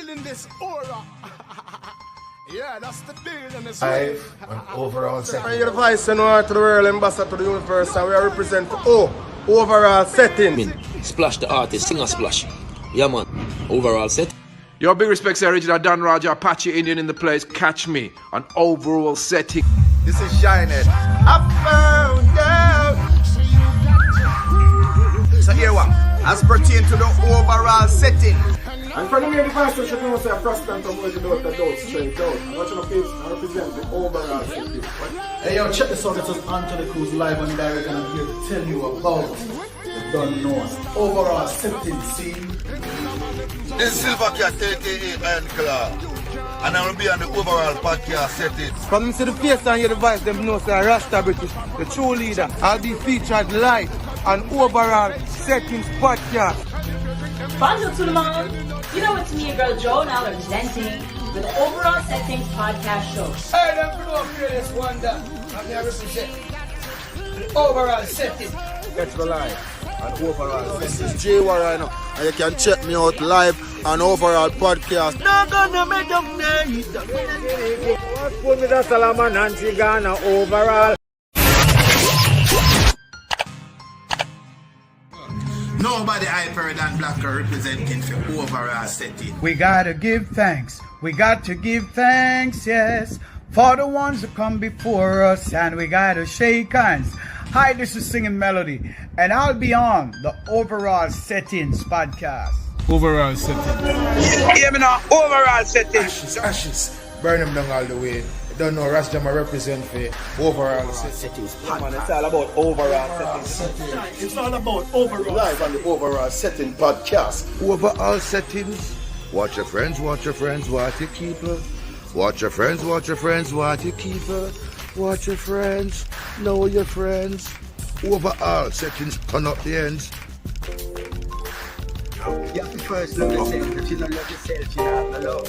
feeling this aura. Yeah, that's the deal in this Live and overall setting. You're the vice and to the world, ambassador to the universe, and we are represent overall setting. Splash the artist, sing a splash. Yeah, man. Overall set. Yo, big respects to original Dan Raja, Apache Indian in the place. Catch me on overall setting. This is Shinehead. I found out. So here what? As pertain to the overall setting. And from the device, you should know say a prostant and work without the doubt straight out. I'm watching the face and represent the overall setting. Hey yo, check this out. This is Anthony Cruz live and direct, and I'm here to tell you about the Don't Know overall setting scene. This is Silver Cat aka Iron Claw, and I will be on the overall podcast setting. From them see the face and hear the voice, them know say Rasta British, the true leader. I'll be featured live on overall settings podcast. Bonjour tout le monde. You know it's me, your girl Joe, now representing with the Overall Settings podcast show. Hey, don't come up here, this wonder. I'm here representing the overall setting. Catch me live on overall. This is J Warren, and you can check me out live on overall podcast. Not gonna make them nice. What's good with the Salaman and Tigana overall? Nobody hyper than Blacker representing for overall setting. We gotta give thanks. We got to give thanks, yes, for the ones that come before us, and we gotta shake hands. Hi, this is Singing Melody, and I'll be on the Overall Settings podcast. Overall setting. Hear me now, overall setting. Ashes, burn them down all the way. Don't know Rastama represent for overall settings. Man, it's all about overall settings. It's all about overall. Live on the overall setting podcast. Overall settings. Watch your friends, watch your friends, watch your keeper. Watch your friends, watch your friends, watch your keeper. Watch your friends, know your friends. Overall settings, turn up the ends. You have to first love yourself. If you don't love yourself, you don't have no love.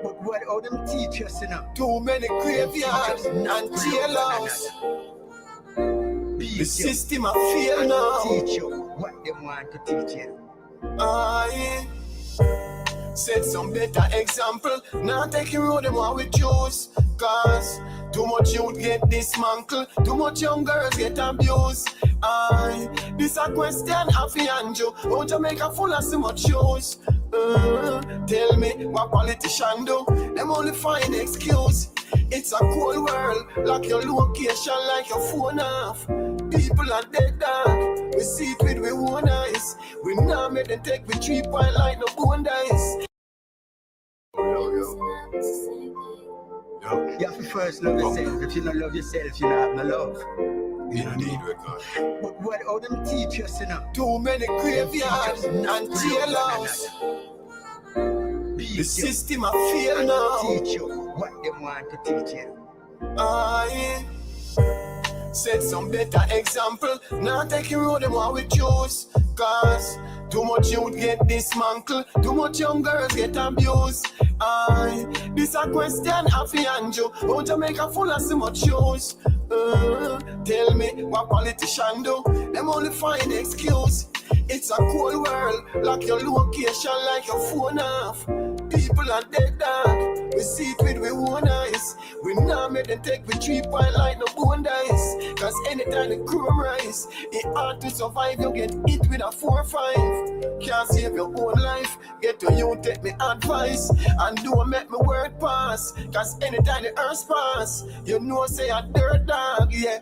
But what all them teach us, you know? Too many graveyards and jailhouse. The system I feel now. Teach you what they want to teach you. I set some better example. Now taking road them what we choose. Cause too much youth get dismantled, too much young girls get abused. This a question of Anjo. How Jamaica full of so much shows. Tell me what politician do. Them only find excuse. It's a cold world. Lock your location like your phone off. People are dead dog. We see it with we own eyes. We now make them take we 3 point like no bone dice. You have to first love yourself. If you don't love yourself, you don't have no love. But what all them teach us, you know? Too many graveyards and jailhouse. The system I feel now. Teach you what they want to teach you. I set some better example. Now taking road them what we choose. Cause too much youth get dismantled, too much young girls get abused. This a question of Anjo. How Jamaica full of so much shows. Tell me what politician do. Them only find excuse. It's a cold world. Lock your location like your phone off. People are dead dog. We see it with we own eyes. We now make them take we 3 point like no bone dice. Cause anytime the crew rise, it's hard to survive. You get hit with a 4-5. Can't save your own life. Get to you, take me advice. And don't make me word pass. Cause anytime the earth pass, you know say a dirt dog, yeah.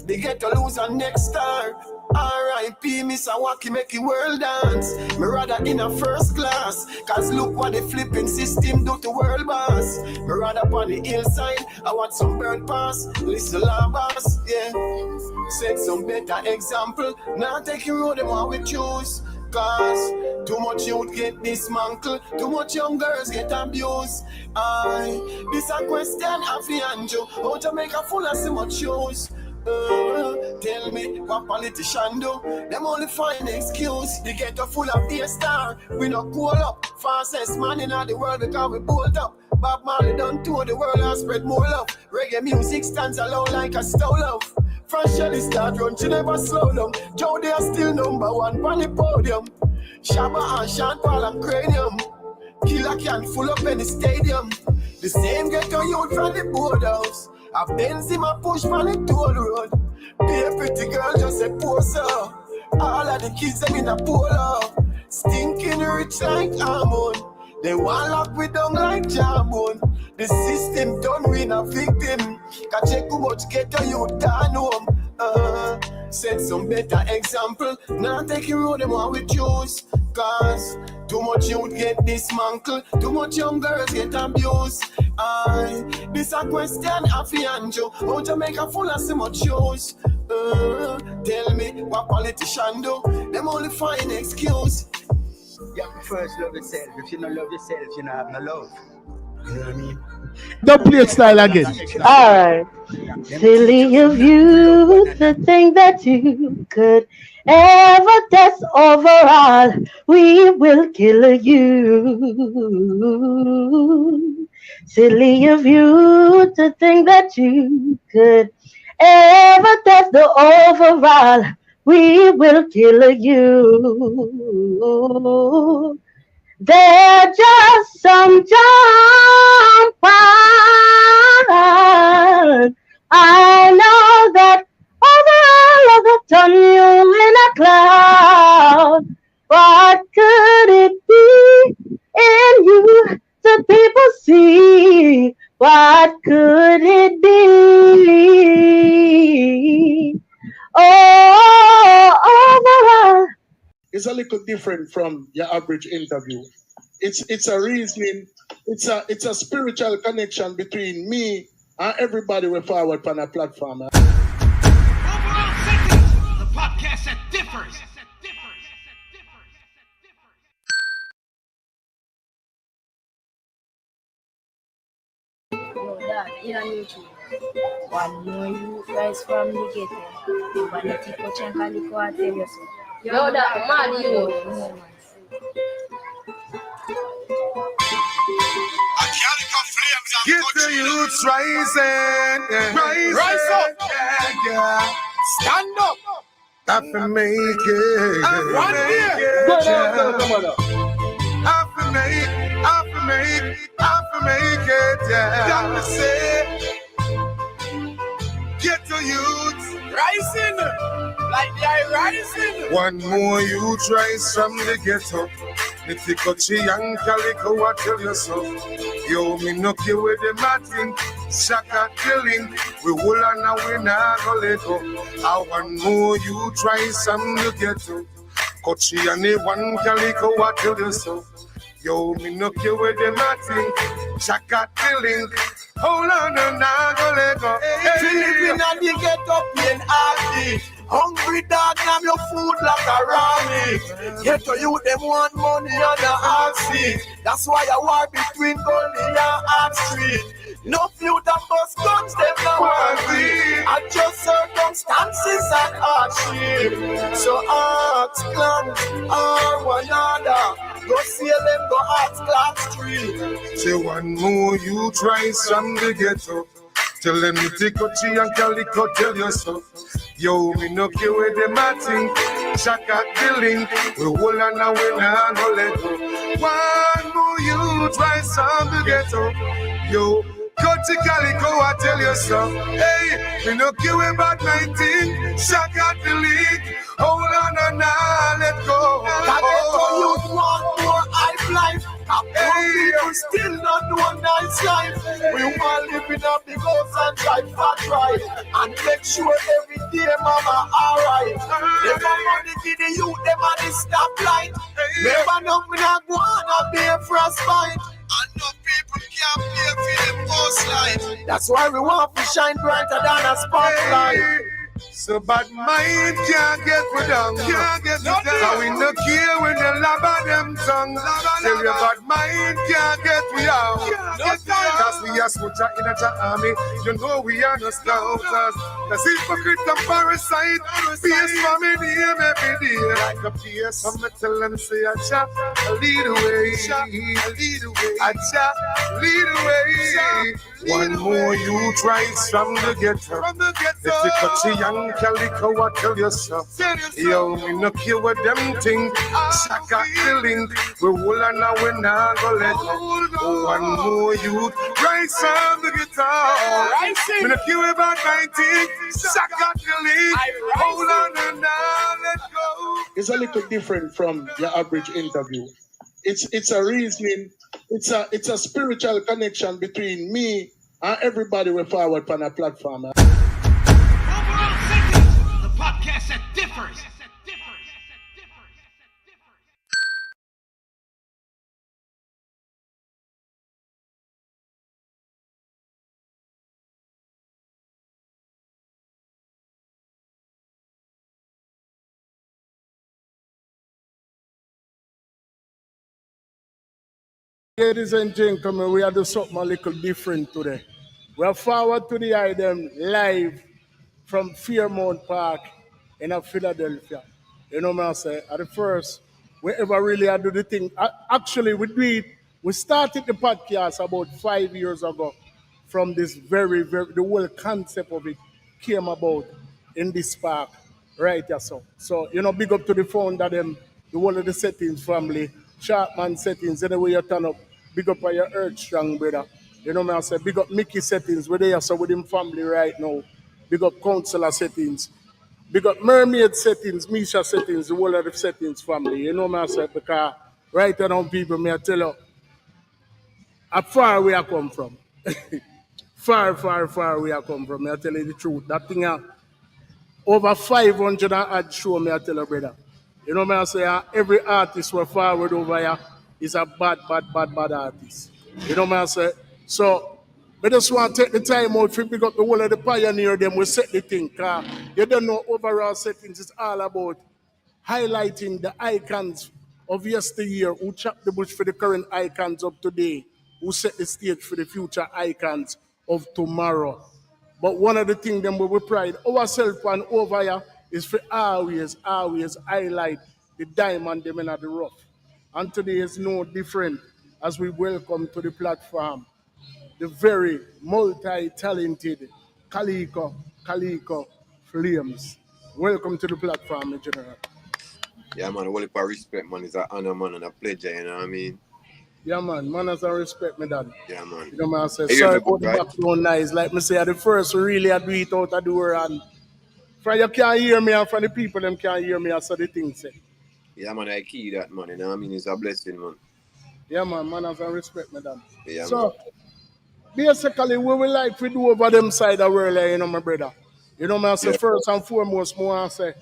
They get to lose a next star. R.I.P. Mr. Wacky make the world dance. Me rather in a first class. Cause look what the flipping system do to world boss. Me rather on the hillside. I want some bird pass. Listen la boss, yeah. Set some better example. Now taking road them what we choose. Cause too much youth get dismantled, too much young girls get abused. This a question of Anjo. How Jamaica full of so much shows. Tell me what politician do. Them only find excuse. They get a full of beer star. We not cool up. Fastest man in the world because we bolt up. Bob Marley done tour the world and spread more love. Reggae music stands alone like a stove love. From Shelly start run, she never slow down. Joe they are still number one on the podium. Shabba and Sean Paul and Cranium. Killer can full up any stadium. The same ghetto youth from the boardhouse. A Benzema push from the toll road. Be a pretty girl, just a poser. All of the kids them in a polo. Stinking rich like almond. They want lock we down like jambone. The system done win a victim. Can check how much ghetto youth down home. Set some better example. Now take you road them one with choose. Cause too much youth get dismantled. Too much young girls get abused. This a question of Fianjo. How to make a fool of so much shows. Tell me what politician do. Them only find excuse. You have to first love yourself. If you don't love yourself, you don't have no love. You know what I mean? Don't play it style again. Alright. Silly of you to think that you could ever test overall. We will kill you. Silly of you to think that you could ever test the overall. We will kill you. They're just some jump on. I know that overall I got turn you in a cloud. What could it be in you that people see? What could it be? Oh, overall. It's a little different from your average interview. It's a reasoning, it's a spiritual connection between me and everybody we forward on a platform. Overall settings, the podcast that differs. No, that in a YouTube. One more you guys from the ghetto. You want to take a chunk of CALICO and tell you so. Yo, that mad you. Get the youths rising, yeah. Rise up, yeah. Stand up. Have to make it. Have to make it, yeah. Gotta say, get the youths rising, like they're rising. One more youth rise from the ghetto. Nitikochi and CALICO, I tell you so. Yo, me no care with the matting, shaka killing. We will and now we not go let go. I want more you try some you get to. Kochi and the one CALICO, I tell you so. Yo, me no care with the matting, shaka killing. Hold on and now go let go. Living and you get up in RD. Hungry dog, name your food like a rami. Get to you, them want money on the hard seat. That's why I war between Goldie and Hard Street. No few that bust guns, them no worry. I just circumstances and hardship. So ask clans or one another. Go see them, go ask Clark Street. Say one more you try some to get up. Tell them you take Kochi and CALICO, tell you so. Yo, me no care with the matting, shaka killing. We will and now we not go let go. One more you try some to get up. Yo, Kochi CALICO, I tell you so. Hey, me no care about 19, shaka killing. Hold on and now let go. You want more hype life. People still not know nice life. We want live in a big house and drive fat right. And make sure every day mama alright. Never money give the youth them at the stoplight. Never know we not wanna be a frostbite. And no people can't pay for them post life. That's why we want to shine brighter than a spotlight. So bad mind can't get me down. Can't get me down. So we no care when the love of them tongue. Say your bad mind can't get me out. Cause we are soldier in a army. You know we are no scouters. Cause hypocrite and parasite. Peace for me name every day. Like a PS, I'm tell them say a chap, lead the way. A chap, lead the way. One more you try from the ghetto. If you cut young young Calico, I tell you so. Yo, me no care what them think. Shaka the link. We will and now we not go let go. One more youth, rise on the guitar. Me no care about my thing. Shaka the link. Hold on and now let go. It's a little different from your average interview. It's a reasoning. It's a spiritual connection between me and everybody we forward on a platform. Overall sentence, the podcast that differs. Ladies and gentlemen, we are doing something a little different today. We are forward to the item live from Fairmount Park in Philadelphia. You know what I say? At the first, we ever really do the thing. Actually, we started the podcast about 5 years ago from this the whole concept of it came about in this park right here. So big up to the founder, them, the whole of the settings family, Sharpman settings, anyway you turn up, big up on your Earth Strong brother. You know what I say? Big up Mickey settings, we're there so with him family right now. Big up Counselor settings. Big up Mermaid settings, Misha settings, the whole of the settings family. You know what I say? Because right now people, may I tell you, how far we are come from. Far we are come from. May I tell you the truth. That thing over 500 and odd show, me I tell you, brother. You know what I say? Every artist we're forward over here is a bad artist. You know what I say? So, we just want to take the time out to pick up the whole of the pioneer, them we set the thing. Cause you don't know overall settings, it's all about highlighting the icons of yesteryear who chopped the bush for the current icons of today, who set the stage for the future icons of tomorrow. But one of the things that we pride ourselves on over here is for always highlight the diamond them in the rough. And today is no different as we welcome to the platform the very multi-talented CALICO Flames. Welcome to the platform, in general. Yeah, man, all for respect, man. It's an honor, man, and a pleasure, you know what I mean? Yeah, man, manners and respect, me dad. Yeah, man. You know what I say? Hey, Sorry you about good, the right? background noise. Like me say, at the first, we really do it out of the door, and from you can't hear me, and from the people, them can't hear me, I saw the thing say. Yeah, man, I key that, man, you know what I mean? It's a blessing, man. Yeah, man, manners and respect, me dad. Yeah, man. So, basically, what we like to do over them side of the world, you know, my brother. You know, I say, Yeah. first and foremost, I say,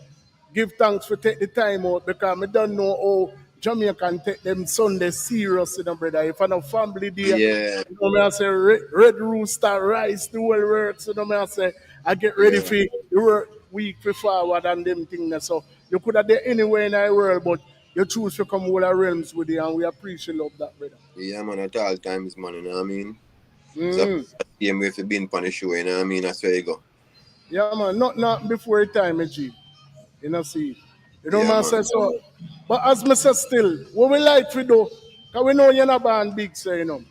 give thanks for take the time out because I don't know how Jamaican take them Sunday serious, you know, brother. If I know family there, Yeah. you know, I say, red rooster, rice, the whole works, you know, I say, I get ready Yeah. for the work week for forward and them things. So, you could have done anywhere in the world, but you choose to come all our realms with you, and we appreciate love that, brother. Yeah, man, at all times, man, you know what I mean? It's a Mm. game with you been on the show, you know what I mean? That's where you go. Yeah, man, not before time, G. You know, see. You know, Yeah, man, man. say so. But as me say still, what we like to do, because we know you're not born big, so, you know.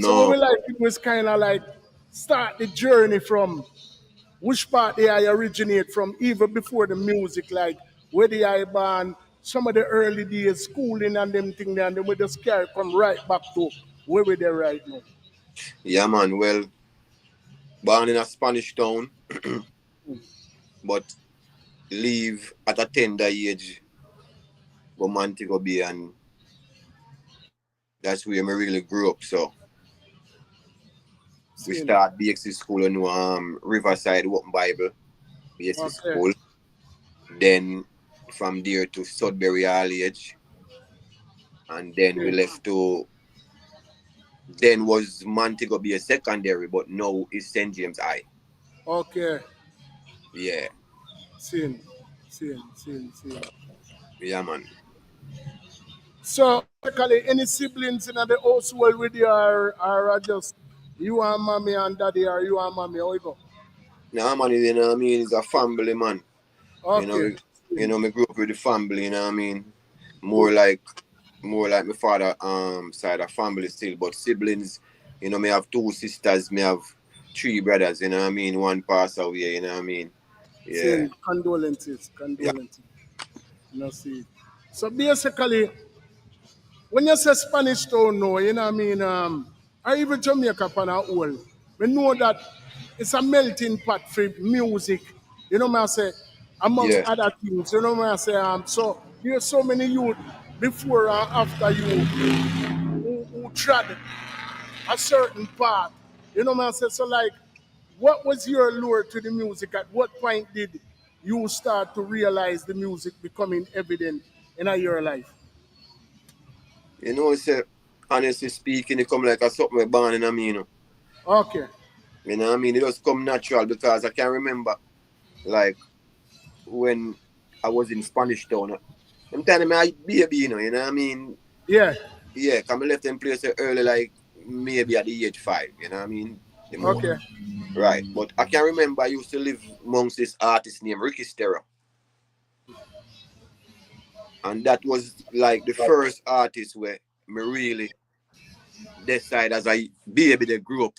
So what No. we like to do is kind of like start the journey from which part they I originate from, even before the music, like where they I born, some of the early days, schooling and them thing there, and then we just carry come right back to where we there right now. Yeah, man, well, born in a Spanish town, but leave at a tender age, go Montego Bay, and that's where I really grew up, so. We See, start BXC school in Riverside Open Bible, BXC okay, school. Then from there to Sudbury College. And then we okay, left to, then was Montego Bay secondary, but now it's St. James High. okay, Yeah. see, see. Yeah, man. So, basically, any siblings in the household with you are just you and mommy and daddy, or you and mommy? How you go? Nah, man, you know what I mean? It's a family, man. You know, Okay, me grew up with the family, you know what I mean? More good. like my father side of family still, but siblings, you know, me have two sisters, me have three brothers, you know what I mean? One passed away, you know what I mean? Yeah. Saying condolences. You know, see. So basically, when you say Spanish Town now, you know what I mean, or even Jamaica pan a whole, we know that it's a melting pot for music. You know what I say? Amongst Yeah. other things. You know what I say? So there's so many youth before and after you who trod a certain path. You know what I say? So like, what was your lure to the music? At what point did you start to realize the music becoming evident in your life? You know, say, honestly speaking, it come like a something we born in me, you know. Okay. You know what I mean? It just come natural because I can remember, like, when I was in Spanish Town. I'm telling me I baby, you know what I mean? Yeah. Yeah, come I left them place early, like maybe at the age 5, you know what I mean? The most. Okay. Right. But I can remember I used to live amongst this artist named Ricky Stero. And that was like the first artist where me really decide as a baby they grew up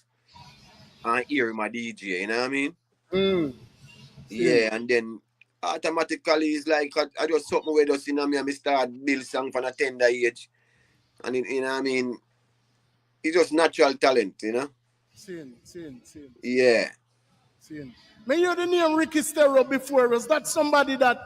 and hear my DJ, you know what I mean? Mm. See. Yeah, and then automatically it's like I just something where just, you know me and me start build song from a tender age. And it, you know what I mean? It's just natural talent, you know? Seeing. Yeah. Seeing. May you hear the name Ricky Stero before? Was that somebody that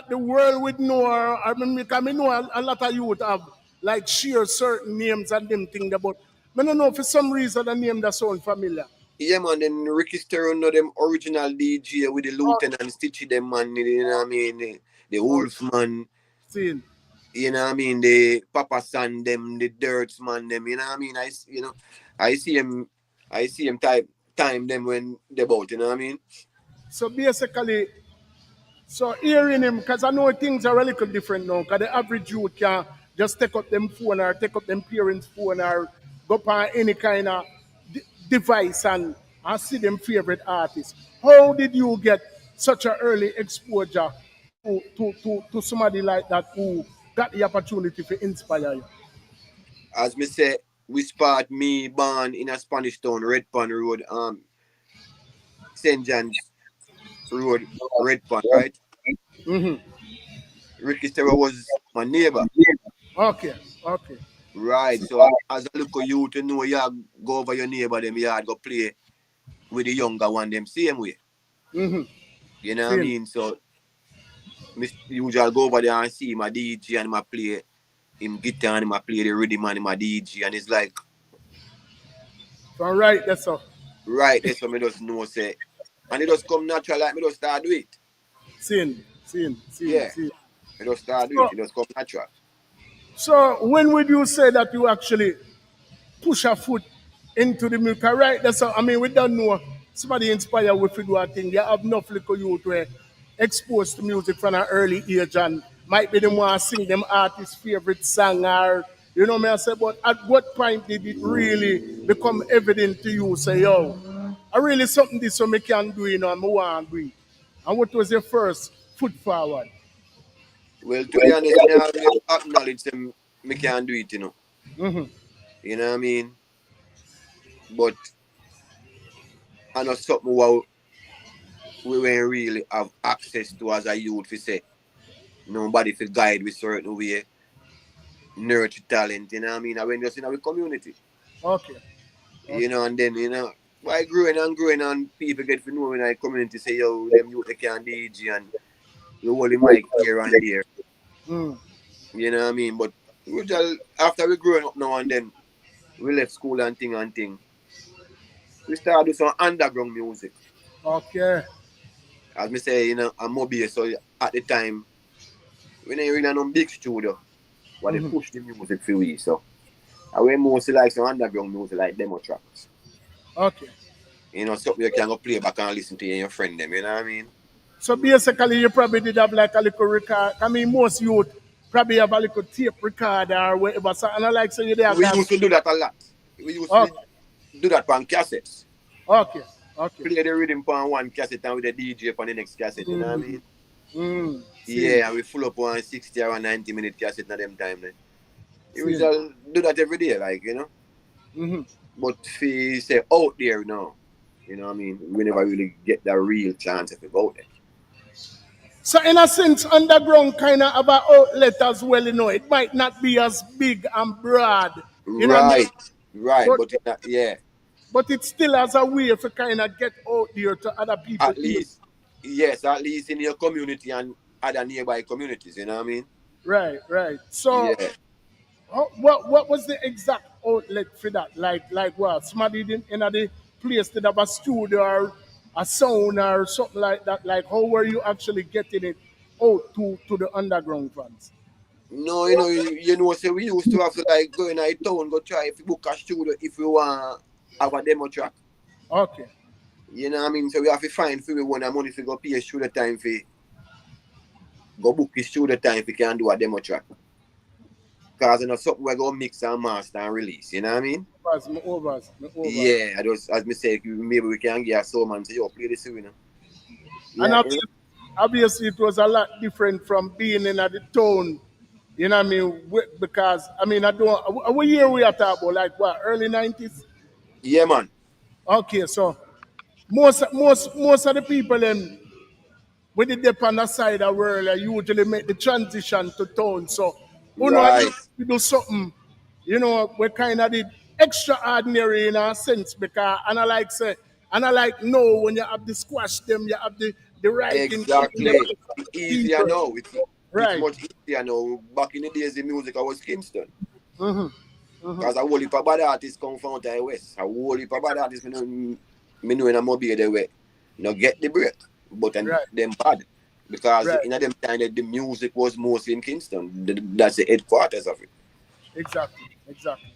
the world would know? Or, I mean, because I know a lot of you would have like share certain names and them things about. I don't know for some reason the name that sound familiar. Yeah, man, then Ricky Sterling, know them original DJ with the Okay. Lieutenant Stitchy, them man, you know what I mean? The Wolf man, Seeing. you know what I mean? The Papa San, them, the Dirts man, them, you know what I mean? You know, I see him, time them when they bout, you know what I mean? So basically, so hearing him, because I know things are a little different now, because the average youth can just take up them phone or take up them parents' phone or go on any kind of device and see them favorite artists. How did you get such an early exposure to somebody like that who got the opportunity to inspire you? As me say, we spot me born in a Spanish town, Red Pan Road, St. John's Road, Red Pan, right? Mm-hmm. Ricky Sterling was my neighbor. Okay, okay. Right, See, so as a little youth, you know, you go over your neighbor, them yard, go play with the younger one, them same way. mm-hmm. You know what I Seeing. mean? So, me usually go over there and see my DJ and my play him guitar and my play the rhythm and my DJ. And it's like, All right, that's all. right, that's what me just know, say. And it just come natural, like me just start do it. Seeing. Yeah, me just start do it. So, It just come natural. so when would you say that you actually push a foot into the milk? Right? That's all. I mean, we don't know somebody inspire we to do a thing. You have enough little youth were exposed to music from an early age and might be them want to sing them artist's favorite song or you know me I say, but at what point did it really become evident to you? Say, yo, I really something this so me can do, you know, and I want to do it. And what was your first foot forward? Well, to be honest, me always acknowledge them, me can do it, you know. Mm-hmm. You know what I mean? But I know something what we won't really have access to as a youth, we say. Nobody for guide with certain way, nurture talent, you know what I mean? I went just in our community. Okay. You Okay. know, and then, you know, by growing and people get to know in our community say, yo, them youth they can DJ and we hold the mic here and there. Mm. You know what I mean? But we just, after we growing up now and then, we left school and thing. We started do some underground music. Okay. As me say, you know, I'm mobile, so at the time, we didn't really have no big studio. But they Mm-hmm. push the music for we, so I went mostly like some underground music like demo tracks. Okay. You know, something you can go play back and listen to you and your friend them, you know what I mean? So basically, you probably did have like a little record. I mean, most youth probably have a little tape recorder or whatever. So, and I like say you they have We that. used to do that a lot. We used to Okay, do that on cassettes. okay, okay. Play the rhythm on one cassette and with the DJ on the next cassette, you know what I Mm, mean? seeing, Yeah, and we full up on 60 or 90-minute cassette at them time then. We seeing. usually do that every day, like, you know. Mm-hmm. But if you say out there now, you know what I mean, we never really get that real chance if we go out there. So in a sense, underground kind of have an outlet as well, you know. It might not be as big and broad, you know what I mean? Right, But, but yeah, but it still has a way to kind of get out there to other people. at least, yes, at least in your community and other nearby communities, you know what I mean? Right. So Yeah. what was the exact outlet for that? Like what? Somebody in the place did have a studio or a sound or something like that. Like how were you actually getting it out to the underground fans? No, so we used to have to like go in a town, go try if you book a studio if we want have a demo track. Okay. You know what I mean? So we have to find for we want the money to go pay a studio time for go book a studio time if we can do a demo track. Cause something we're gonna mix and master and release, you know what I mean? Overs. Yeah, as me say, maybe we can get a soul man say, yo, play this, you know. And Yeah, obviously it was a lot different from being in the town. You know what I mean? Because I mean I don't what year we are talking about? Like what, early 90s? yeah, man. Okay, so most of the people then when they dip on the side of the world, I usually make the transition to town. So, Right. we do something, we kind of did extraordinary in a sense because, and I like know when you have the squash them, you have the writing, Exactly. It's easier people. now. It's Right. much easier now. Back in the days, the music I was Kingston. Mm-hmm. Because a whole heap of bad artists come from the West. A whole heap of bad artists, me know in a mobile the way. Get the break. But then them bad. Because in them time, the music was mostly in Kingston. That's the headquarters of it. Exactly.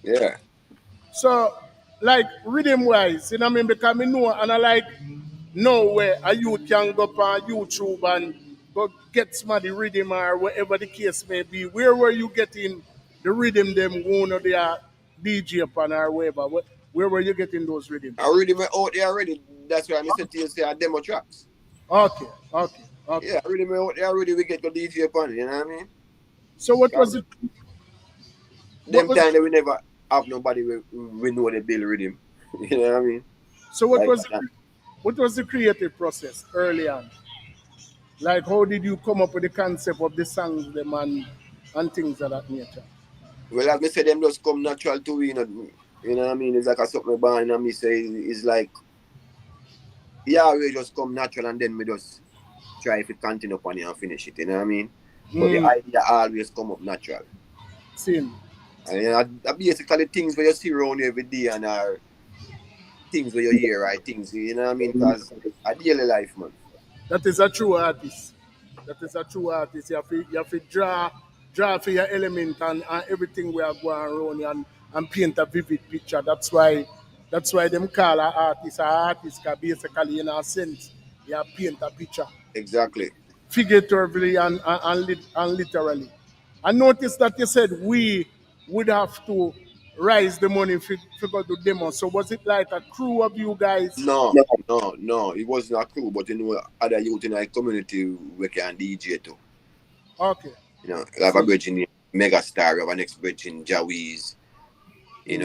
Yeah. So, like rhythm wise, you know what I mean? Because I know and I like know where a youth can go on YouTube and go get some of the rhythm or whatever the case may be. Where were you getting the rhythm them one or the DJ upon or whatever? Where were you getting those rhythms? I already went out there already. That's why I said to you say demo tracks. Okay. Yeah, I already went out there already we get the DJ upon, you know what I mean? So what was it? Them time that we never have nobody we know the bill rhythm. You know what I mean? So what was the creative process early on? Like how did you come up with the concept of the songs them and things of that nature? Well, as me say, them just come natural to me, you know what I mean? It's like a something born and me say it's like we just come natural and then we just try to continue upon it and finish it, you know what I mean? But the idea always come up natural. Same. And basically things where you see around every day and are things where you hear, right? Things, you know what I mean? Because a daily life, man. That is a true artist. You have to draw for your element and everything we are going around and paint a vivid picture. That's why them call an artist. An artist can basically in a sense you paint a picture. Exactly. Figuratively and literally. I noticed that you said we would have to raise the money to go to demo. So was it like a crew of you guys? No. It wasn't a crew, but other youth in our community we can DJ too. Okay. Like a bridge in Megastar, we have an next bridge in Jawiz.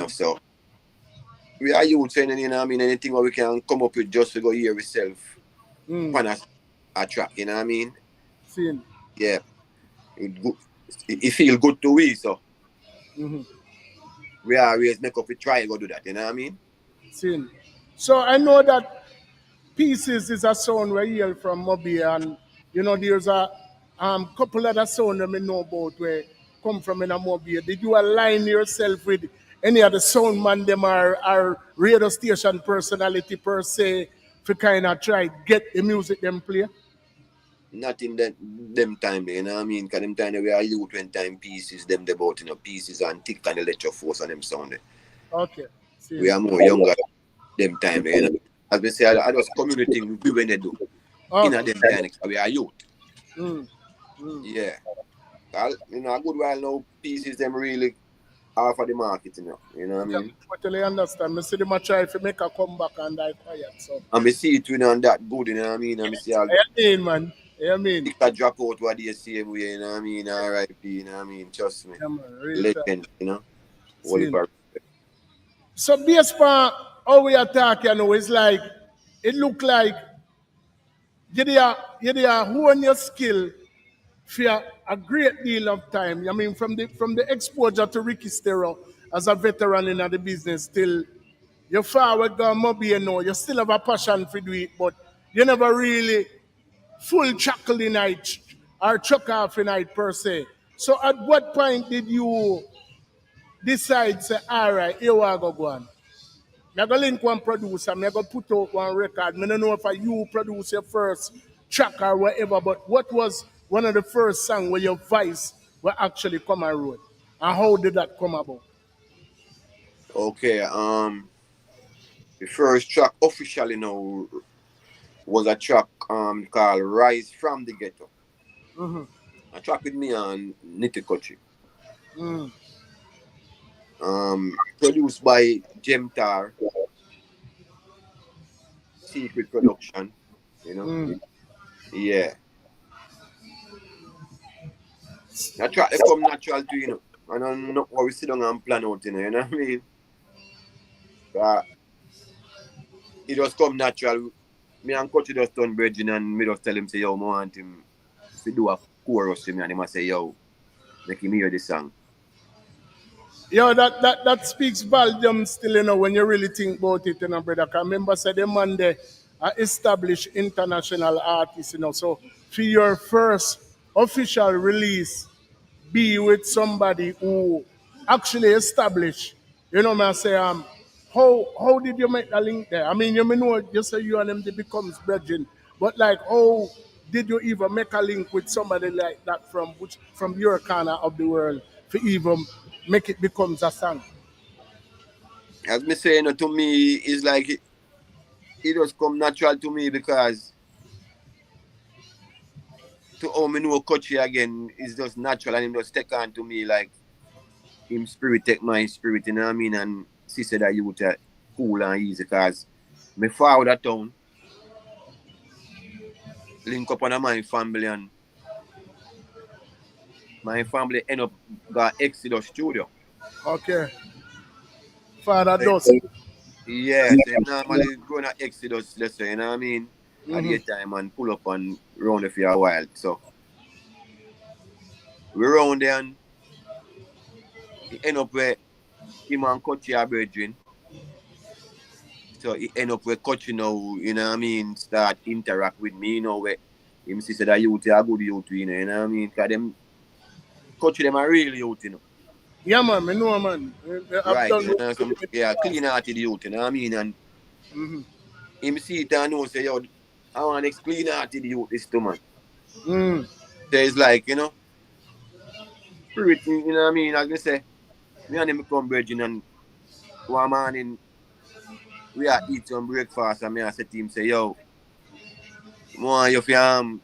So we are youth saying, you know what I mean, anything where we can come up with just to go hear ourselves on a track, you know what I mean? Seen. Yeah. It feel good to we, so we always make up to try and go do that, you know what I mean? Seen. So I know that Pieces is a sound we hear from Moby, and there's a couple other sound that I know about where come from in a Moby. Did you align yourself with any other sound man them or radio station personality per se to kind of try get the music them play? Not in them time, you know what I mean? Because them time we are youth when time Pieces, them about, Pieces and Tick and Electro Force and them sound. Okay. We are more younger them time, you know. As we say, I just community we when they do. In them time, we are youth. Yeah. A good while now, Pieces them really half of the market, you know what I mean? I totally understand. I see them try to make a comeback and die quiet. So. And I see it on that good, you know what I mean? And I see all man. I mean. It can drop out what they same way, you know what I mean? RIP, you know what I mean? Trust me. Yeah, man, really legend, So based on how we are talking, it's like it look like you hone your skill for a great deal of time. I mean, from the exposure to Ricky Stero as a veteran in the business, till you're forward gone, maybe you still have a passion for do it, but you never really full chuckle in night or chuck off in night per se. So at what point did you decide, say, all right, here we go on? I go link one producer, I go put out one record. I don't know if you produce your first track or whatever, but what was one of the first songs where your voice will actually come and wrote? And how did that come about? Okay, the first track officially now was a track called Rise from the Ghetto. Mm-hmm. A track with me and Nitty Mm. Produced by Jemtar, Secret Production, you know. Mm. Yeah. That track they come natural to, And I'm not what we sit down and plan out, you know what I mean? It just come natural. Me and Coach just done bridging and me just tell him say, yo, I want him to do a chorus to me and he must say, yo, make him hear the song. Yo, that speaks volumes still, when you really think about it, brother. Cause remember, said the man there established international artists, So for your first official release, be with somebody who actually established, man, say, how did you make the link there? I mean, you may know, you say you and them, they becomes brethren, but like, how did you even make a link with somebody like that from your corner of the world to even make it becomes a song? As me say, to me, it's like it just come natural to me because to how me know Kochi again is just natural and him just take on to me like him spirit take my spirit, you know what I mean? And she said that you would cool and easy because me forward that town, link up on my family and my family end up got Exodus studio. Okay. Father So, does. yeah, so him normally going to Exodus, let's say, you know what I mean? At the Mm-hmm. time and pull up and round for a while. So we round there and he end up where him and Kochi are brethren. So he end up with Kochi now, you know what I mean? Start interact with me, where him see say that youth are good youth, you know what I mean? Because them Kochi them are really youth. Yeah, man, me know, man. I've Right, done work some with clean hearted youth, you know what I mean? And mm-hmm. him see it and know say, yo, I want next clean hearted youth this too, man. Mm. So it's like, spirit, you know what I mean? As I say, me and him become brethren and one morning we are eat some breakfast and me I say to him say, yo, want you fi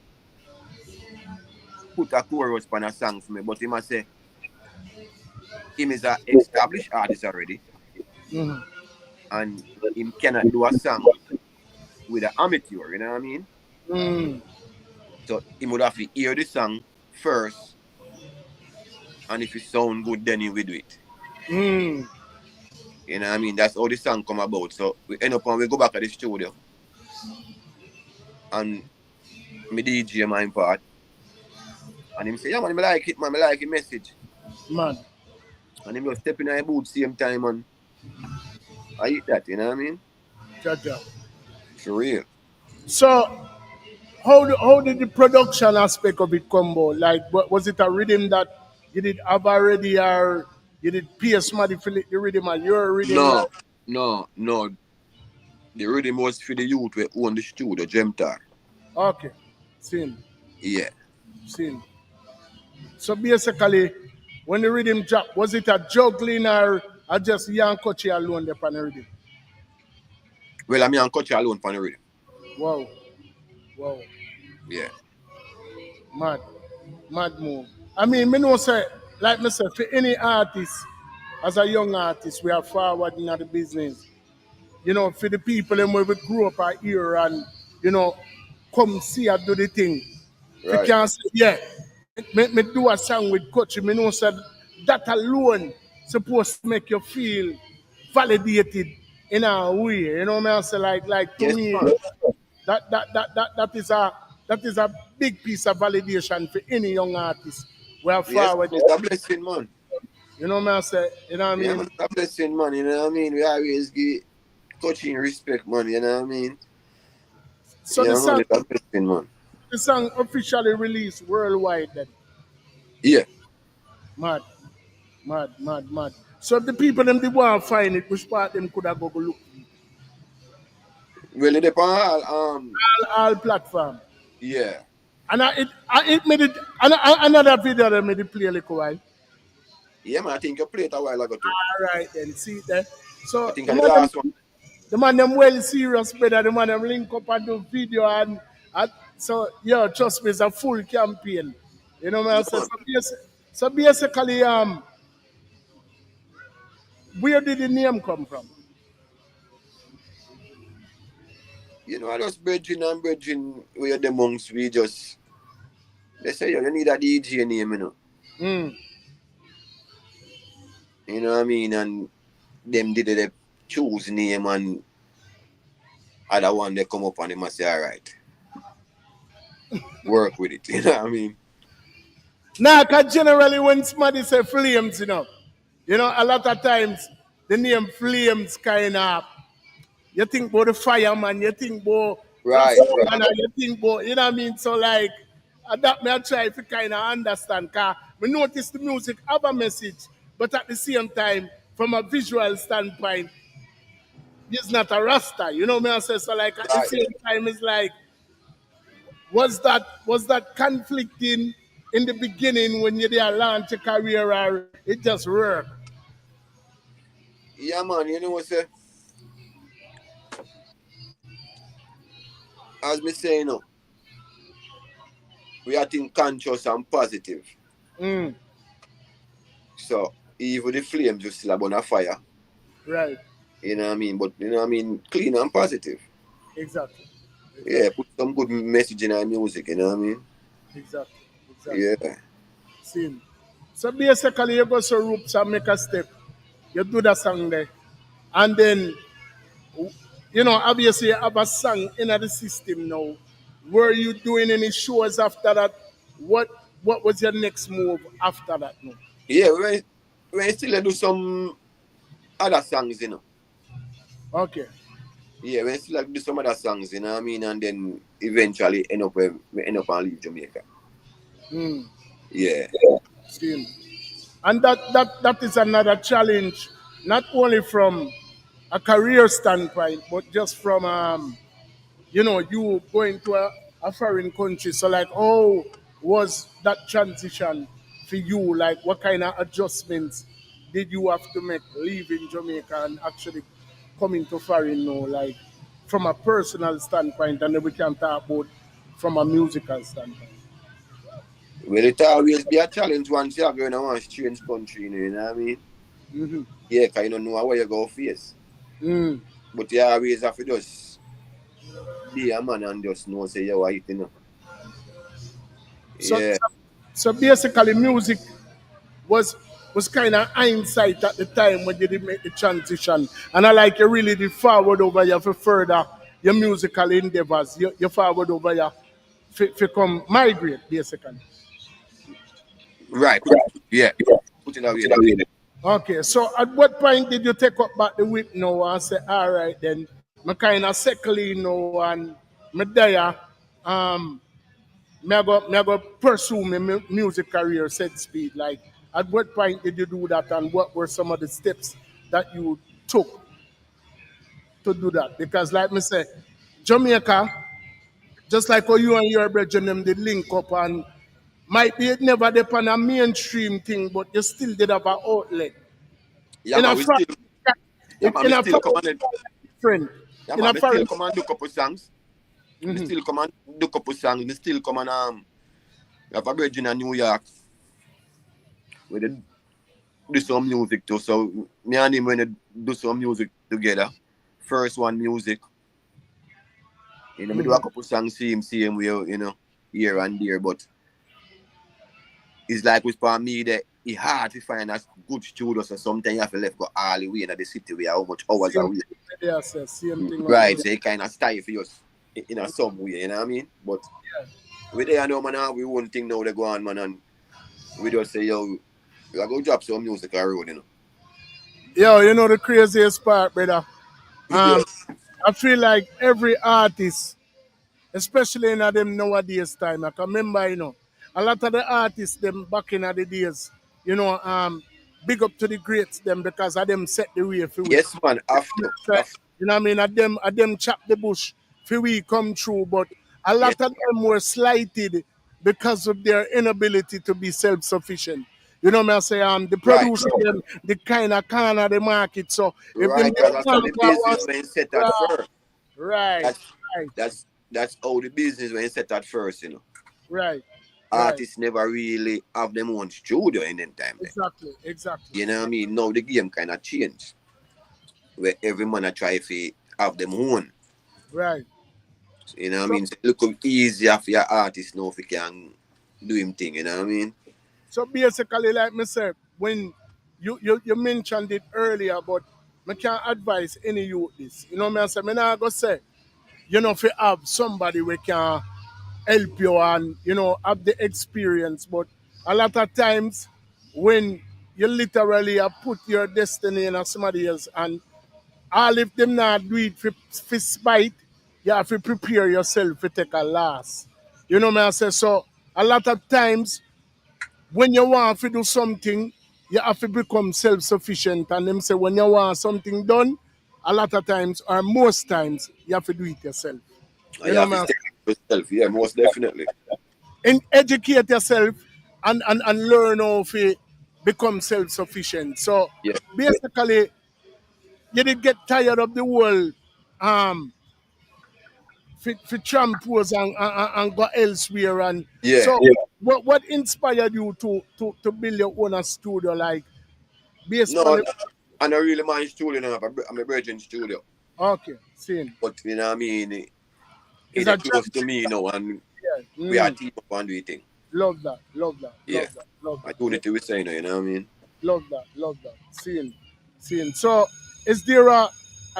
put a chorus on a song for me. But him a say him is a established artist already Mm-hmm. and him cannot do a song with an amateur, you know what I mean? Mm. So he would have to hear the song first and if it sound good then he will do it. Mm. You know what I mean? That's how the song come about. So we end up and we go back to the studio and me DJ my part. And him say, yeah man, I like it message. Man. And him just step in my boot same time and I eat that, you know what I mean? Jaja. For real. So, how did the production aspect of it come about? Like, was it a rhythm that you did have already, or you did pay somebody for the rhythm, and your rhythm? No, Like, no. The rhythm was for the youth we own the studio, Gemtar. okay, seen, Yeah. seen. So basically, when the rhythm dropped, was it a juggling or just young Kochi alone there on the rhythm? Well, I mean, I'm Coach alone for the rhythm. Wow, wow, Yeah. mad, mad move. I mean, me know say, like me say, for any artist, as a young artist, we are forward in the business. For the people them where we grew up out here and, come see and do the thing. If you Right. can say, yeah, me do a song with Coach, me know said that alone supposed to make you feel validated in a way. You know what I say? Like to Yes, me, man. that is a big piece of validation for any young artist. We are Yes, forward. it's a blessing, man. You know what I say? You know what I Yeah, mean? man, it's a blessing, man. You know what I mean? We always give touching respect, man. You know what I mean? So Yeah, man, it's a blessing, man. the song officially released worldwide then. Yeah. Mad, mad. So if the people them they want to find it, which part them could have go look? Well, it depends on All platform. yeah. And it made it another video that made it play a little while. Yeah, man, I think you played it a while ago too. All right then, see there. I So think I the last one. the man them well serious, brother. The man them link up and do video and so yeah, trust me, it's a full campaign. You know what Yeah, I say? man. So basically, where did the name come from? You know, I just bridging with the monks. We just they say you need a DJ name, you know. Mm. You know what I mean? And them did they choose name and other one they come up and they must say, all right, work with it. You know what I mean? Nah, cause generally when somebody say flames, you know, a lot of times the name flames kind of you think about the fireman, you think about Right. Rastafari, you think about, you know what I mean? So like that me I try to kind of understand, cause we notice the music have a message, but at the same time, from a visual standpoint, it's not a Rasta. You know me I say so like at the Right. same time it's like was that conflicting in the beginning when you did launch a career or it just worked? Yeah, man, you know what say? As me say, we are think conscious and positive. Mm. So even the flames just still burn a fire. Right. You know what I mean? But you know what I mean, clean and positive. Exactly. Yeah, put some good message in our music, you know what I mean? Exactly. Yeah. See. So basically you go to roots and make a step. You do the song there. And then obviously you have a song in the system now. Were you doing any shows after that? What was your next move after that now? Yeah, we still do some other songs, Okay. Yeah, we still do some other songs, you know what I mean? And then eventually end up and leave Jamaica. Mm. Yeah. See. And that is another challenge, not only from a career standpoint, but just from you going to a foreign country. So like, how was that transition for you? Like, what kind of adjustments did you have to make leaving Jamaica and actually coming to foreign now? Like, from a personal standpoint, and then we can talk about from a musical standpoint. Well, it always be a challenge once you're going to one strange country, you know what I mean? Mm-hmm. Yeah, because you don't know where you go face. Mm. But you always have to just be a man and just know say you're white, Yeah. So basically, music was kind of hindsight at the time when you did make the transition. And I like you really did forward over here for further your musical endeavors. You forward over here for come migrate, basically. Right. Yeah. Put it away. Okay, so at what point did you take up back the whip now and say, all right, then, I kind of settle in now and me there, me I go pursue my music career set speed. Like, at what point did you do that, and what were some of the steps that you took to do that? Because, like me say, Jamaica, just like how you and your brethren them did link up, and might be it never depend on a mainstream thing, but you still did have an outlet. Yeah, man, we still come and friend. Yeah, man, we still come and do a couple songs. We still come and do a couple songs. We still come and have a bridge in New York. We did do some music too. So me and him when do some music together. First one music. We do a couple songs same way, here and there, but it's like with for me that it's hard to find a good studio, so sometimes you have to left go all the way in the city where how much hours are we. Yes, same thing. Right, so it kind of stifle us. in a some way, you know what I mean? But we there now, man, we won't think now they go on, man, and we just say, yo, we are going to drop some music on road, you know. Yo, you know the craziest part, brother. Yeah. Um, I feel like every artist, especially in them nowadays time, I can remember, a lot of the artists them back in the days, big up to the greats them because of them set the way for we. Yes, man, after. You know what I mean? At them chop the bush for we come through, but a Yes, lot of them were slighted because of their inability to be self-sufficient. You know what I'm saying? The right. producer them, the kind of corner the market. So if them Right, because that's how the business when set at right, first. right, That's that's how the business when set at first, you know. right, right. Artists never really have them own studio in them time there. Exactly, exactly. You know what I mean? Now the game kind of changed. Where every man a try to have them own. Right. You know what I So, mean? So it look easier for your artist now if he can do him thing, you know what I mean? so basically, like me said, when you mentioned it earlier, but I can't advise any youth this. You know what I say? Me not go say, if you have somebody we can help you and, have the experience. But a lot of times when you literally have put your destiny in somebody else and all if them not do it for spite, you have to prepare yourself to take a loss. You know what I say? So a lot of times when you want to do something, you have to become self-sufficient. And them say when you want something done, a lot of times or most times you have to do it yourself. And You you know have to what I step yourself, yeah, most definitely. and educate yourself and learn how to become self-sufficient. So Yeah. basically, you did get tired of the world for trampos and go elsewhere. And Yeah. so what inspired you to build your own studio like based on No, the I don't really mind studio now. I'm a virgin studio. okay, seeing. But you know what I mean? It's It's a close to jam. me now and Yeah. we are team up and do it thing. Love that, love that, Yeah. love that, love I that. do it to we say now, you know what I mean? Love that, love that. Seeing. So, is there a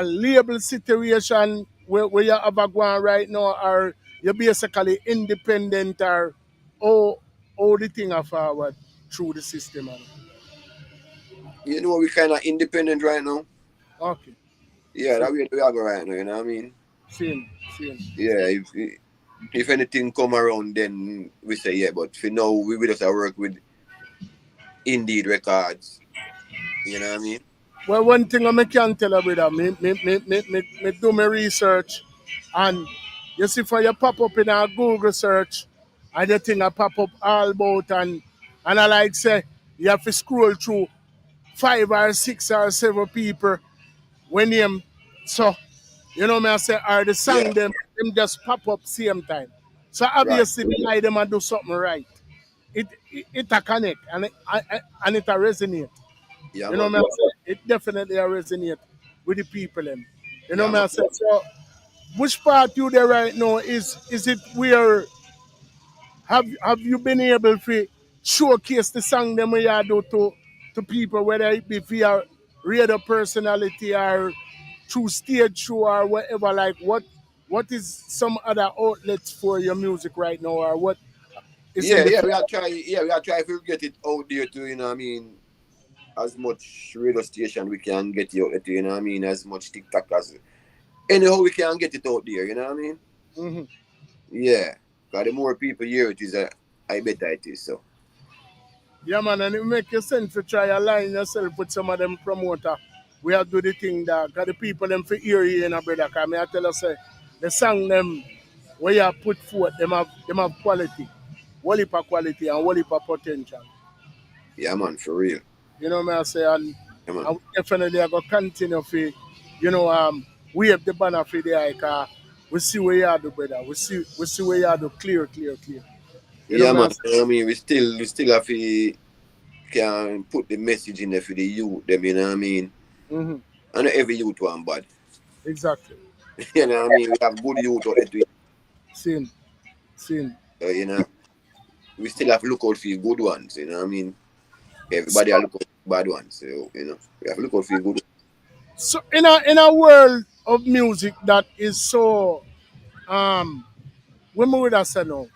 label situation where you have a going right now, or you're basically independent, or all the thing are forward through the system? Man? You know we kinda independent right now. Okay. Yeah, that way we are go right now, you know what I mean? Seeing, seeing. Yeah, if anything come around then we say yeah, but for now we just work with Indeed Records. You know what I mean? Well, one thing I can tell you, brother, me do my research, and you see, for you pop up in a Google search, and the thing I pop up all about, and I like say, you have to scroll through 5 or 6 or 7 people when them, so, you know me I say, or the Yeah, song them just pop up same time. So right. obviously, the guy them and do something right. It a connect, and it a resonate. Yeah You know man. what I'm saying? It definitely resonate with the people them. You know Yeah what man. I'm saying? So which part you there right now is it where have you been able to showcase the song them where you do to people, whether it be via radio personality or through stage show or whatever, like what is some other outlets for your music right now, or what is in Yeah, the we are trying to get it out there too, you know what I mean? As much radio station we can get it out there, you know what I mean? As much TikTok as anyhow we can get it out there, you know what I mean? hmm Yeah. Because the more people hear it is I better it is so. Yeah, man, and it make you sense to try align yourself with some of them promoter. We have to do the thing that, because the people them for hear you in a brother. Because I tell you, say, the song them where you put forth, them have quality, whole heap of quality and whole heap of potential. Yeah man, for real. You know what I say? Yeah man. And we definitely are going to continue to, wave the banner for the eye, we see where you are, do, brother. We see where you are, do, clear, clear, clear. You know Yeah what I man, say? you know what I mean? We still have to can put the message in there for the youth, them, you know what I mean? Mm-hmm. And not every youth one bad. Exactly. You know what I mean? We have good youth out there too. Seeing, seeing. You know. We still have to look out for the good ones, you know what I mean? So, Everybody are looking for bad ones. So, you know, we have to look out for the good ones. So in a world of music that is so When we would have said no.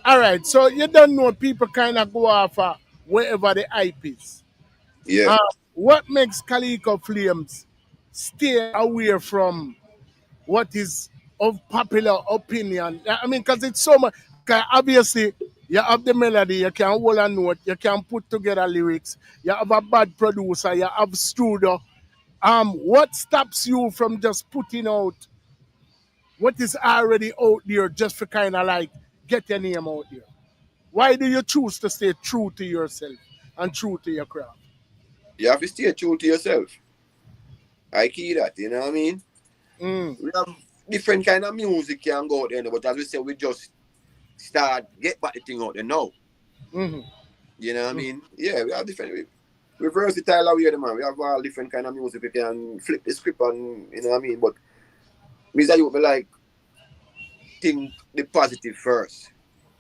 All right, so you don't know people kind of go off wherever the hype is. Yeah. What makes Calico Flames stay away from what is of popular opinion? I mean, because it's so much. 'Cause obviously, you have the melody, you can hold a note, you can put together lyrics, you have a bad producer, you have studio. What stops you from just putting out what is already out there just for kind of like get your name out there? Why do you choose to stay true to yourself and true to your craft? You have to stay true to yourself. I key that, you know what I mean? Mm. We have different kind of music can go out there, but as we say, we just get back the thing out there now. Mm-hmm. You know what I mean? Yeah, we have different. We're versatile out here, man. We have all different kind of music. We can flip the script and you know what I mean. But me say you would be like think the positive first.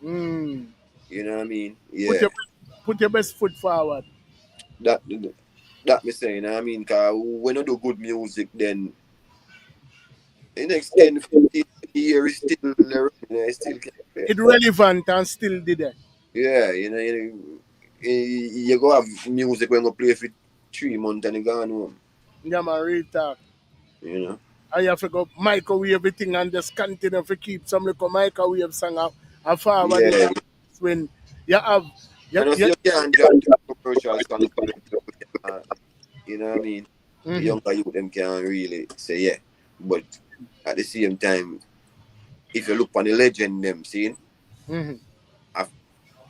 Mm. You know what I mean? Put Yeah. your put your best foot forward. That that me saying. You know what I mean? Cause when you do good music, then the next 10, 15 years still it still can play. It relevant and still did it. Yeah, you go have music when you play for 3 months and you gone home. Yeah, man, real talk. You know. I have to go microwave everything and just continue to keep some little microwave song and forward Yeah. it when you have And also you can't drop the commercial song. You know what I mean? The Mhm. younger youth them can't really say yeah. But at the same time, if you look on the legend them, see, Mhm.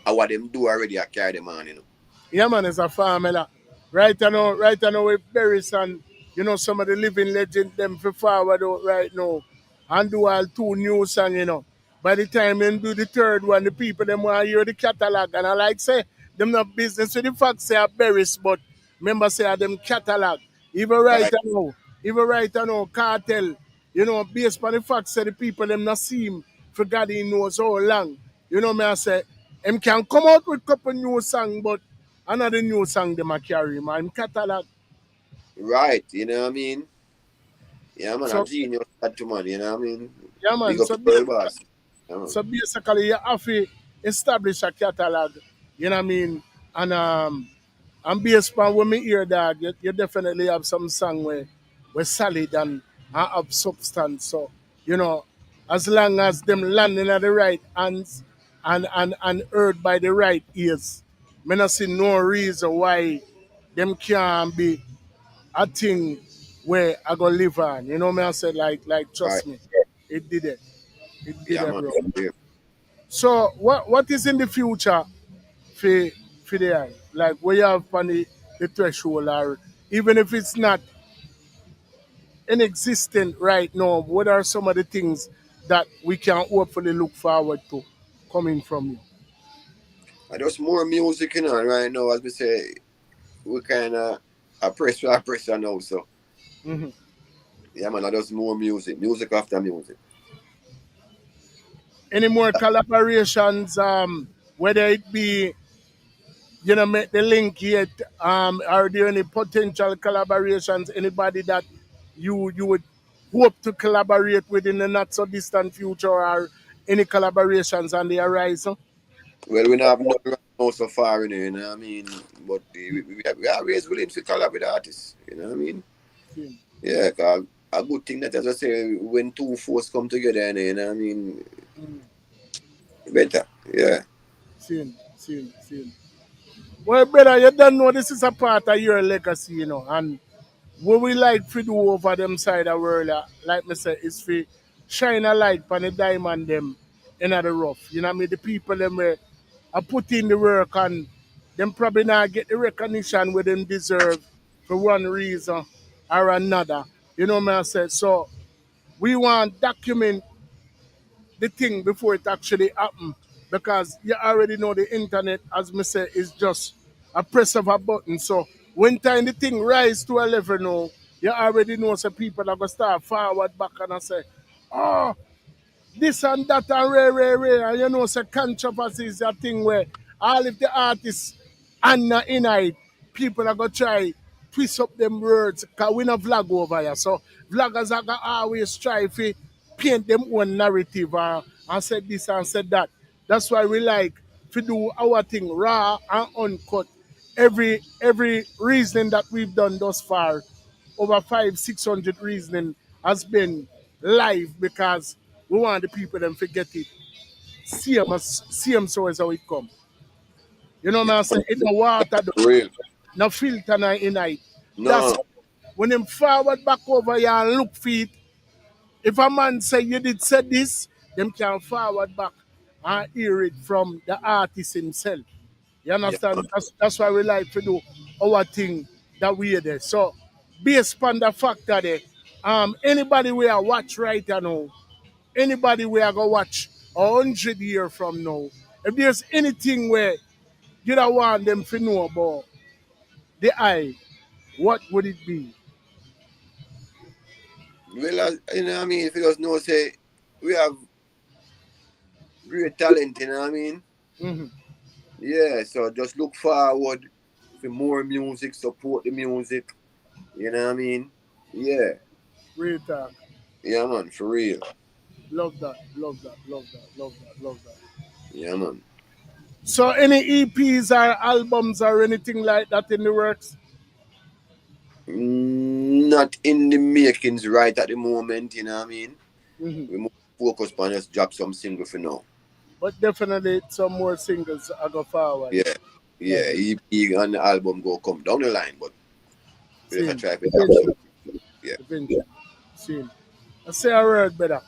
what them do already, I carry them on, you know. Yeah, man, it's a formula. Right now with Berries and some of the living legend them for forward out right now and do all two new song, By the time they do the third one, the people them want to hear the catalog and I like say them not business with the fact say are Berries, but remember say are them catalog. Even right Right. now, cartel, based on the fact say the people them not see him for God he knows how long. Me I say him can come out with couple new song, but another new song them a carry, man. Catalog. Right, you know what I mean? Yeah, man, a So genius that to man, you know what I mean? yeah, Big man. up the world boss. Yeah, man. So basically you have to establish a catalog, you know what I mean? And based on when me hear that, you definitely have some song where solid and have substance. So, as long as them landing at the right hands and heard by the right ears, me not see no reason why them can't be a thing where I go live on. You know me I said like Right. trust me. It did it. It did Yeah, it, man. bro. Yeah. So what is in the future for the eye? Like where you have on the threshold or even if it's not inexistent right now, what are some of the things that we can hopefully look forward to coming from you? And there's more music, right now, as we say, we kind of a press for a pressure now, so. Hmm. Yeah, man, there's more music. Music after music. Any more collaborations, whether it be make the link yet? Are there any potential collaborations? Anybody that you would hope to collaborate with in the not so distant future, or any collaborations on the horizon? Well, we don't have none right now so far, you know what I mean? But we are always willing to collab with artists, you know what I mean? Same, Yeah, 'cause a good thing that, as I say, when two forces come together, you know what I mean? Better, yeah. same. Well, brother, you don't know this is a part of your legacy, and what we like to do over them side of the world, like me say, is to shine a light on the diamond them in the rough. You know what I mean? The people them where are put in the work and them probably not get the recognition where them deserve for one reason or another. You know what I say? So we want document the thing before it actually happen because you already know the internet, as me say, is just a press of a button. So when time the thing rise to a level now, you already know some people are gonna start forward back and I say, oh, this and that and rare. And say controversy is a thing where all of the artists and not in it, people are gonna try twist up them words because we not vlog over here. So vloggers are gonna always try to paint them own narrative and said this and said that. That's why we like to do our thing raw and uncut. Every reasoning that we've done thus far, over 500-600 reasoning has been live because we want the people them to get it. See them so as how it come. You know what I'm saying? It no water, Real. no filter no in it. That's No. when them forward back over here and look for it. If a man say you did say this, them can forward back and hear it from the artist himself. You Yeah. understand? That's why we like to do our thing that we are there. So based upon the fact that anybody we are watch right now, anybody we are gonna watch 100 years from now, if there's anything where you don't want them to know about the eye, what would it be? Well, you know what I mean? If you just know, say, we have great talent, you know what I mean? Mm-hmm. Yeah, so just look forward for more music, support the music, you know what I mean? Yeah. Real talk. Yeah, man, for real. Love that, love that, love that, love that, love that. Yeah, man. So any EPs or albums or anything like that in the works? Not in the makings right at the moment, you know what I mean? Mm-hmm. We must focus on just drop some single for now. But definitely some more singles are go forward. Yeah. Yeah, EP and the album go come down the line, but we just try to drop Eventually. some. Yeah. Eventually. See. I say a word better.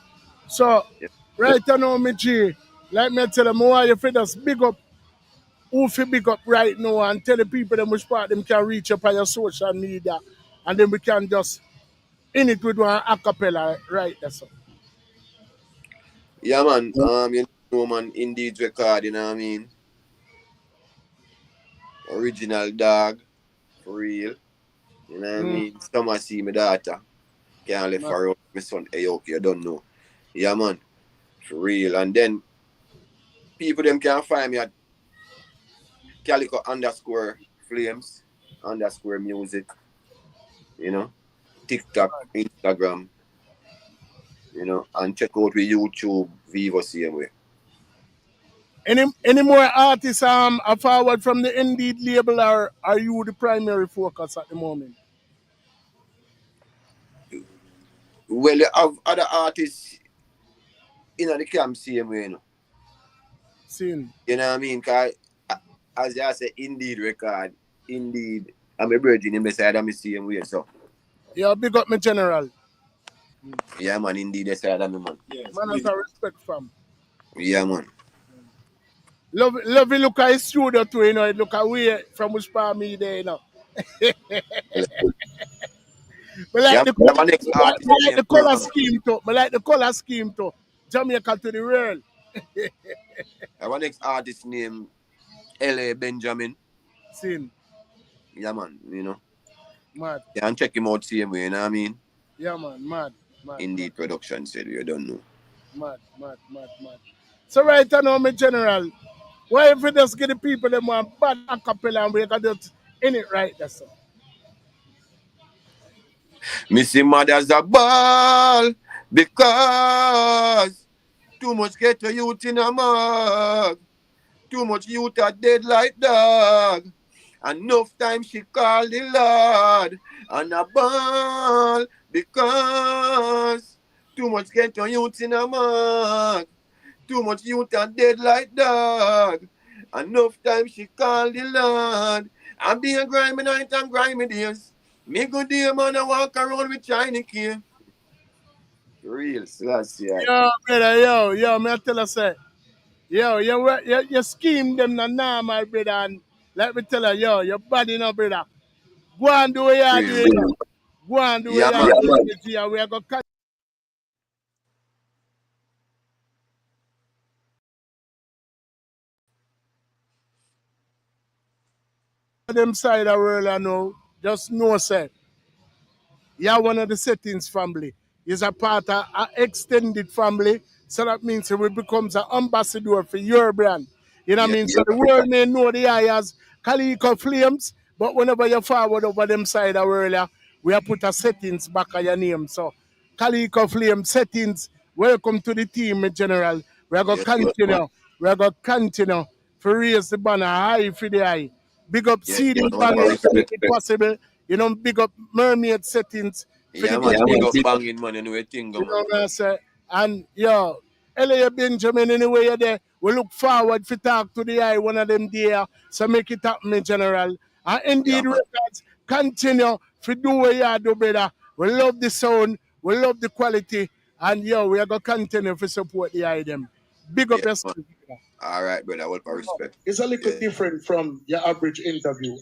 So Yeah. right now, me G, like me tell them why you fit us big up who fi big up right now and tell the people them which part them can reach up on your social media and then we can just in it with one acapella right that's all. Yeah, man. You know, man, Indeed record, you know what I mean? Original dog, for real. You know what I mean? Summer see my daughter. Can't let her out. My son, hey, okay, you don't know. Yeah, man. For real. And then people them can find me at CALICO underscore flames underscore music. You know? TikTok, Instagram. You know, and check out with YouTube, Vivo same way. Any more artists are forward from the Indeed label or are you the primary focus at the moment? Well, you have other artists in the camp same way, you know. Seen. You know what I mean? Cause as I say, Indeed record, Indeed, I'm a virgin in the side of me same way, so. Yeah, big up me general. Yeah, man, Indeed the side of me, man. Man has a respect from. Yeah, man. Love you look at his studio too, you know, it look away from which part me there, you know. But like Yeah, the my next artist name, color scheme too. But like the color scheme too. Jamaica to the world. our next artist name, L.A. Benjamin. Seen. Yeah, man, you know. Mad. Yeah, and check him out same way, you know what I mean? Yeah, man, mad. Indeed mad. Production said you don't know. Mad. So right now, my general, why if we just get the people them want bad acapella and we can just in it right, that's all. Missy mother's a ball because too much ghetto youth in a mug. Too much youth are dead like dog. Enough time she called the Lord and a ball because too much ghetto youth in a mug. Too much youth are dead like dog. Enough time she called the Lord. I be a grimy night and grimy days. Me good day, man, I walk around with shiny key. Real, Selassie. Yo, brother, yo, me I tell you, say, yo, you scheme them na normal, brother, and let me tell you, yo, your body no, brother. Go and do what you do, you know. Go and do what Yeah, you man. do, and we are going to catch them side of the world, I know. Just know, say, you're one of the settings family. Is a part of an extended family. So that means we becomes an ambassador for your brand. You know what I Yeah, mean? So the world may know the eye as Calico Flames, but whenever you forward over them side of world, we have put a settings back of your name. So Calico Flames settings welcome to the team, my general. We are going to Yes, good man. continue. We are going to continue to raise the banner high for the eye. Big up Yes, CD man. All for Banging to make respect. it possible. You know, big up Mermaid Settings for Yeah, the man. Big getting. up banging, man. Anyway, thing, You man. know what I say? And yo, Elia Benjamin, anyway, you're there. We look forward to talk to the eye one of them there. So make it happen, my general. And Yeah, indeed, man. records continue to do what you do, brother. We love the sound, we love the quality, and yo, we are gonna continue to support the eye them. Big up Yes, yourself. man. All right, brother. All for respect. It's a little Yeah. different from your average interview.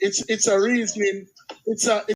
It's a reasoning. It's a